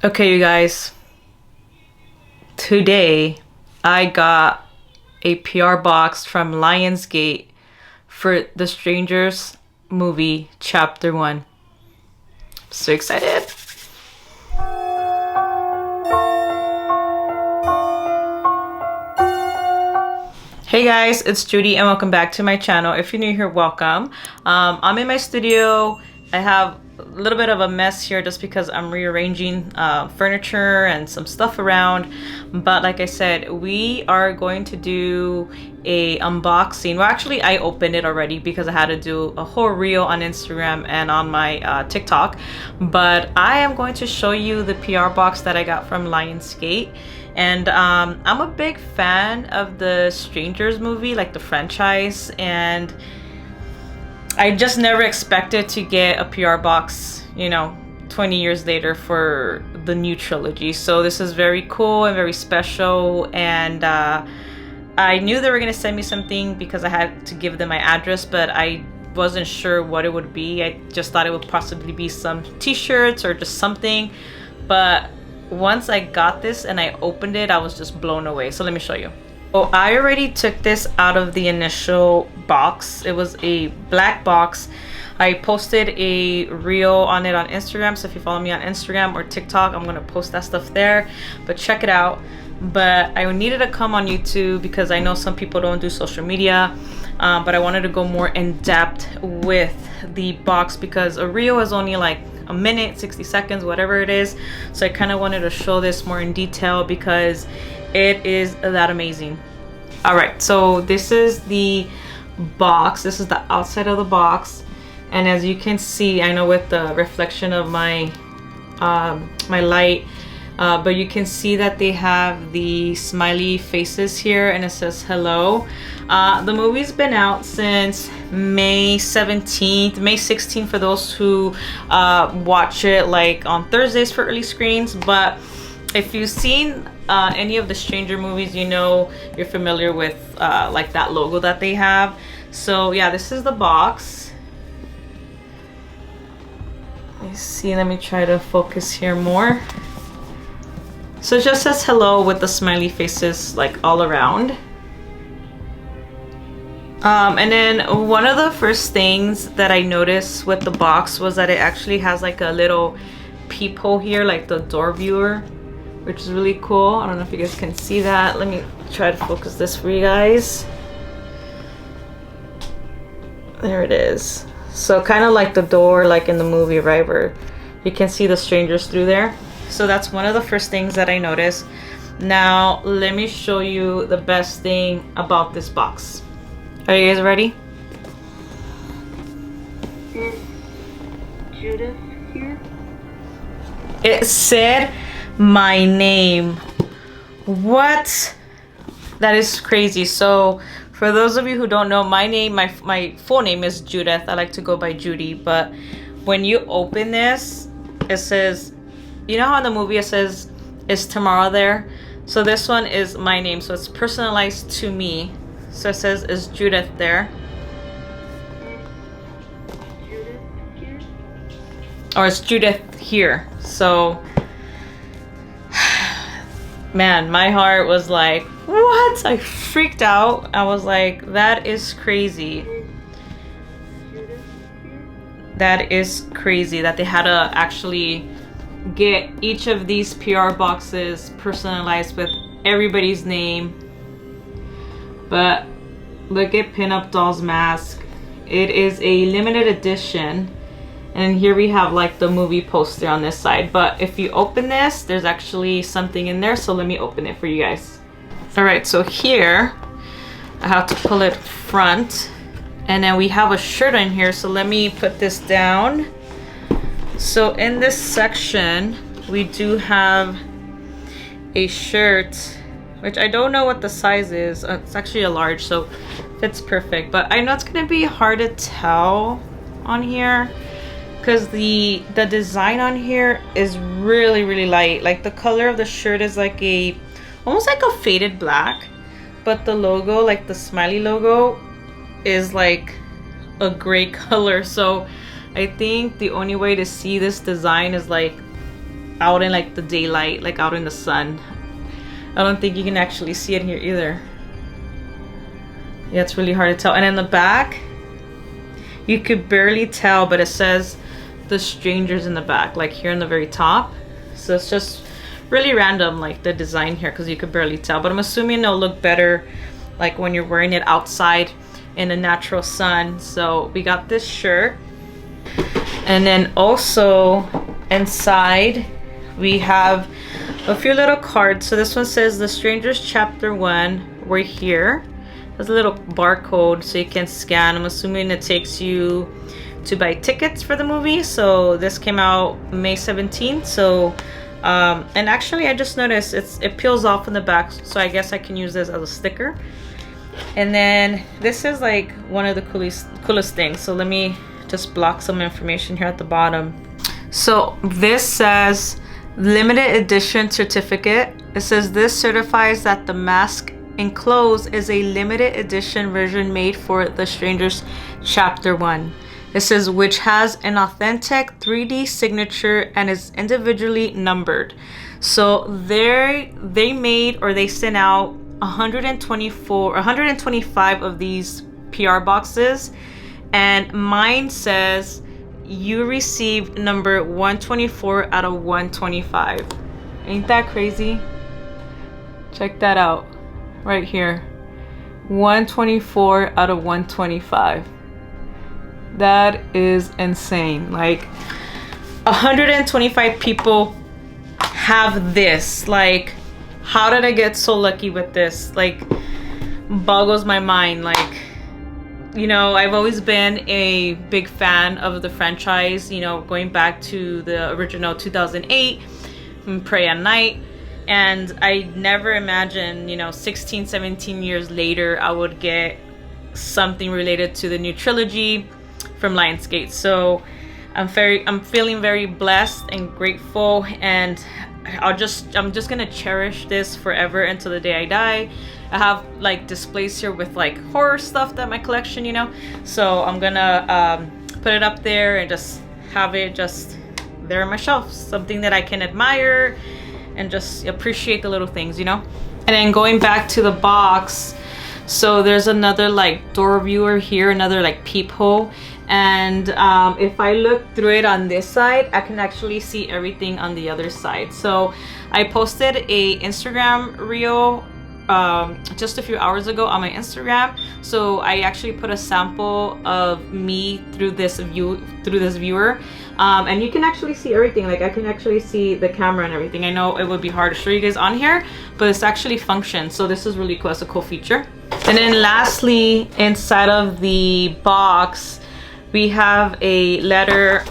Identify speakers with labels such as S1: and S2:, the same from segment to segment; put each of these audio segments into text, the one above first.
S1: Okay, you guys, today I got a PR box from Lionsgate for The Strangers movie Chapter 1. So excited. Hey guys, it's Judy and welcome back to my channel. If you're new here, welcome. I'm in my studio. I have a little bit of a mess here just because I'm rearranging furniture and some stuff around. But like I said, we are going to do a unboxing. Well, actually, I opened it already because I had to do a whole reel on Instagram and on my TikTok. But I am going to show you the PR box that I got from Lionsgate. And I'm a big fan of the Strangers movie, like the franchise, and I just never expected to get a PR box, 20 years later for the new trilogy. So this is very cool and very special, and I knew they were gonna send me something because I had to give them my address, but I wasn't sure what it would be. I just thought it would possibly be some t-shirts or just something, but once I got this and I opened it, I was just blown away. So let me show you. So I already took this out of the initial box. It was a black box. I posted a reel on it on Instagram. So if you follow me on Instagram or TikTok, I'm gonna post that stuff there, but check it out. But I needed to come on YouTube because I know some people don't do social media, but I wanted to go more in depth with the box because a reel is only like a minute, 60 seconds, whatever it is. So I kind of wanted to show this more in detail because it is that amazing. All right, so this is the box. This is the outside of the box, and as you can see, I know with the reflection of my my light, but you can see that they have the smiley faces here, and it says hello. The movie's been out since May 17th, May 16th for those who watch it like on Thursdays for early screens. But if you've seen any of the Stranger movies, you're familiar with like that logo that they have. So yeah, this is the box. Let me see, let me try to focus here more. So it just says hello with the smiley faces like all around. And then one of the first things that I noticed with the box was that it actually has like a little peephole here, like the door viewer, which is really cool. I don't know if you guys can see that. Let me try to focus this for you guys. There it is. So kind of like the door like in the movie, right, where you can see the strangers through there. So that's one of the first things that I noticed. Now let me show you the best thing about this box. Are you guys ready?
S2: Is Judith here?
S1: It said my name. What? That is crazy. So for those of you who don't know, my name, my full name is Judith. I like to go by Judy, but when you open this, it says, you know how in the movie it says, is tomorrow there? So this one is my name, so it's personalized to me. So it says, is Judith there?
S2: Is Judith here?
S1: Or is Judith here? So, man, my heart was like, what? I freaked out. I was like, that is crazy.
S2: Is Judith here?
S1: That is crazy that they had to actually get each of these PR boxes personalized with everybody's name. But look at Pinup Doll's mask. It is a limited edition, and here we have like the movie poster on this side. But if you open this, there's actually something in there, so let me open it for you guys. All right, so here I have to pull it front, and then we have a shirt in here, so let me put this down. So in this section we do have a shirt, which I don't know what the size is. It's actually a large, so fits perfect, but I know it's gonna be hard to tell on here because the design on here is really light. Like the color of the shirt is like almost like a faded black, but the logo, like the smiley logo, is like a gray color. So I think the only way to see this design is like out in like the daylight, like out in the sun. I don't think you can actually see it here either. Yeah, it's really hard to tell. And in the back, you could barely tell, but it says The Strangers in the back, like here in the very top. So it's just really random, like the design here, because you could barely tell. But I'm assuming it'll look better like when you're wearing it outside in the natural sun. So we got this shirt. And then also inside we have a few little cards. So this one says The Strangers Chapter 1, we're here. There's a little barcode so you can scan. I'm assuming it takes you to buy tickets for the movie. So this came out May 17th. So and actually I just noticed it peels off in the back, so I guess I can use this as a sticker. And then this is like one of the coolest things. So let me just block some information here at the bottom. So this says limited edition certificate. It says this certifies that the mask enclosed is a limited edition version made for The Strangers Chapter 1. It says which has an authentic 3D signature and is individually numbered. So they made, or they sent out 125 of these PR boxes, and mine says you received number 124 out of 125. Ain't that crazy? Check that out right here. 124 out of 125. That is insane. Like 125 people have this. Like, how did I get so lucky with this? Like, boggles my mind. Like, you know, I've always been a big fan of the franchise, you know, going back to the original 2008 Prey at Night. And I never imagined, you know, 16, 17 years later, I would get something related to the new trilogy from Lionsgate. So I'm feeling very blessed and grateful, and I'm just gonna cherish this forever until the day I die. I have like displays here with like horror stuff that my collection, you know, so I'm gonna put it up there and just have it just there on my shelf, something that I can admire and just appreciate the little things, you know. And then going back to the box, so there's another like door viewer here, another like peephole. And if I look through it on this side, I can actually see everything on the other side. So I posted a Instagram reel just a few hours ago on my Instagram. So I actually put a sample of me through this viewer, and you can actually see everything. Like I can actually see the camera and everything. I know it would be hard to show you guys on here, but it's actually functions. So this is really cool. It's a cool feature. And then lastly, inside of the box, we have a letter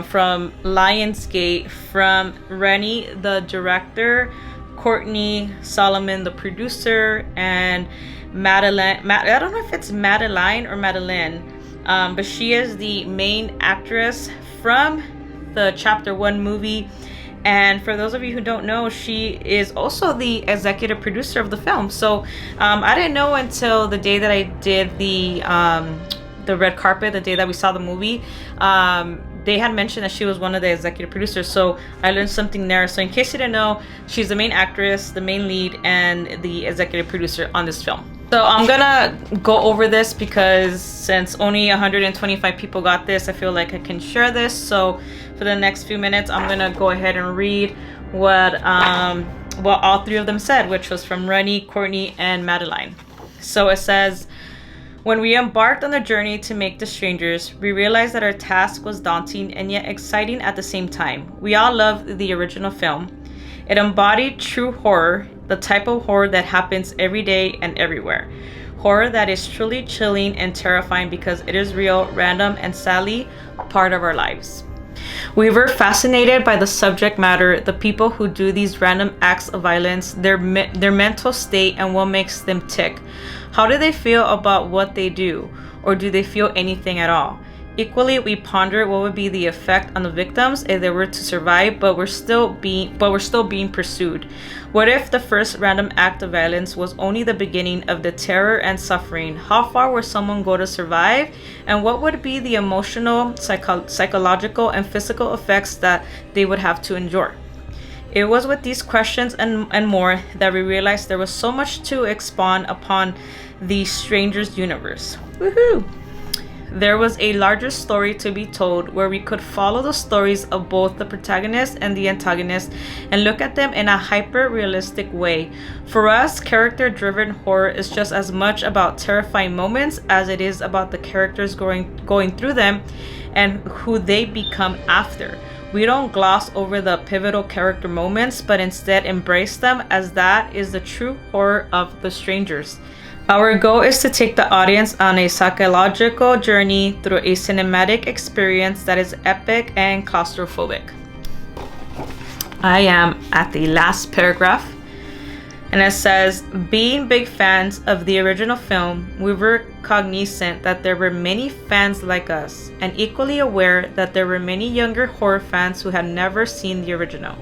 S1: from Lionsgate from Rennie, the director, Courtney Solomon, the producer, and Madeline. I don't know if it's Madeline or Madeline, but she is the main actress from the Chapter 1 movie. And for those of you who don't know, she is also the executive producer of the film. So I didn't know until the day that I did the red carpet, the day that we saw the movie. They had mentioned that she was one of the executive producers, so I learned something there. So in case you didn't know, she's the main actress, the main lead, and the executive producer on this film. So I'm gonna go over this because since only 125 people got this, I feel like I can share this. So for the next few minutes, I'm gonna go ahead and read what all three of them said, which was from Rennie, Courtney, and Madeline. So it says, when we embarked on the journey to make The Strangers, we realized that our task was daunting and yet exciting at the same time. We all loved the original film. It embodied true horror, the type of horror that happens every day and everywhere. Horror that is truly chilling and terrifying because it is real, random, and sadly, a part of our lives. We were fascinated by the subject matter, the people who do these random acts of violence, their mental state, and what makes them tick. How do they feel about what they do? Or do they feel anything at all? Equally, we pondered what would be the effect on the victims if they were to survive, but we're still being pursued. What if the first random act of violence was only the beginning of the terror and suffering? How far would someone go to survive? And what would be the emotional, psychological, and physical effects that they would have to endure? It was with these questions and more that we realized there was so much to expound upon the Strangers universe. Woohoo! There was a larger story to be told where we could follow the stories of both the protagonist and the antagonist and look at them in a hyper-realistic way. For us, character-driven horror is just as much about terrifying moments as it is about the characters going through them and who they become after. We don't gloss over the pivotal character moments, but instead embrace them, as that is the true horror of The Strangers. Our goal is to take the audience on a psychological journey through a cinematic experience that is epic and claustrophobic. I am at the last paragraph, and it says, being big fans of the original film, we were cognizant that there were many fans like us, and equally aware that there were many younger horror fans who had never seen the original.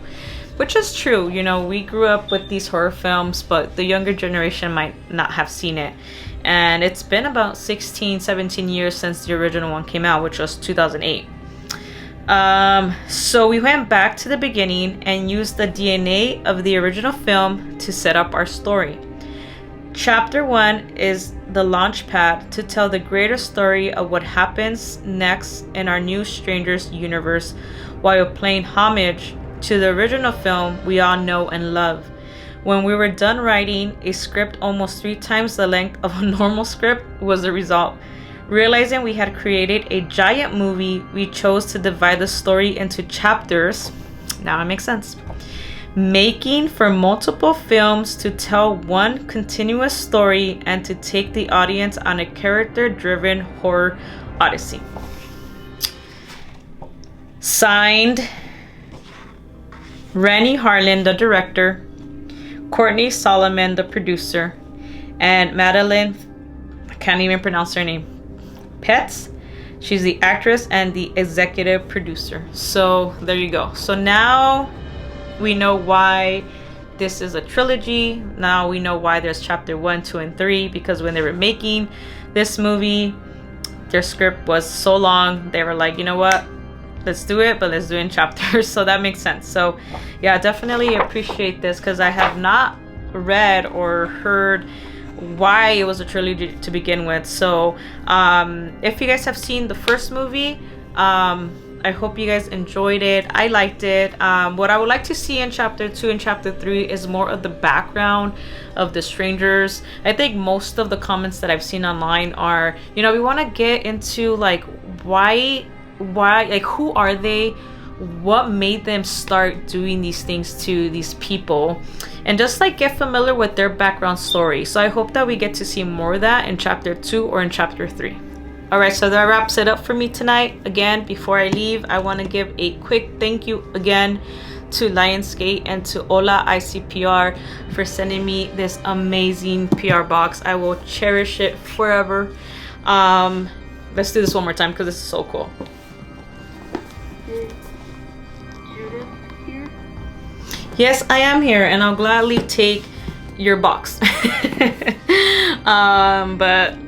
S1: Which is true, you know, we grew up with these horror films, but the younger generation might not have seen it. And it's been about 16, 17 years since the original one came out, which was 2008. So we went back to the beginning and used the DNA of the original film to set up our story. Chapter 1 is the launch pad to tell the greater story of what happens next in our new Strangers universe, while paying homage to the original film we all know and love. When we were done writing, a script almost 3 times the length of a normal script was the result. Realizing we had created a giant movie, we chose to divide the story into chapters. Now it makes sense. Making for multiple films to tell one continuous story and to take the audience on a character-driven horror odyssey. Signed, Rennie Harlan, the director, Courtney Solomon, the producer, and Madeline, I can't even pronounce her name, Petz. She's the actress and the executive producer. So there you go. So now we know why this is a trilogy. Now we know why there's chapter 1, 2, and 3, because when they were making this movie, their script was so long, they were like, you know what? Let's do it, but let's do it in chapters. So that makes sense. So yeah, definitely appreciate this, because I have not read or heard why it was a trilogy to begin with. So if you guys have seen the first movie, I hope you guys enjoyed it. I liked it. What I would like to see in chapter 2 and chapter 3 is more of the background of the Strangers. I think most of the comments that I've seen online are, you know, we want to get into like why, like, who are they, what made them start doing these things to these people, and just like get familiar with their background story. So I hope that we get to see more of that in chapter 2 or in chapter 3. All right, so that wraps it up for me tonight. Again, before I leave, I want to give a quick thank you again to Lionsgate and to Ola ICPR for sending me this amazing PR box. I will cherish it forever. Let's do this one more time because this is so cool.
S2: Is Judith here?
S1: Yes, I am here, and I'll gladly take your box. But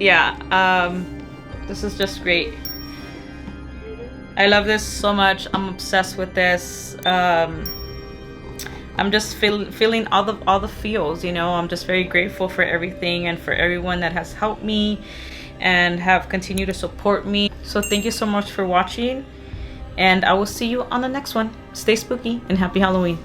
S1: yeah, this is just great. I love this so much. I'm obsessed with this. I'm just feeling all the feels, you know. I'm just very grateful for everything and for everyone that has helped me and have continued to support me. So thank you so much for watching, and I will see you on the next one. Stay spooky and happy Halloween.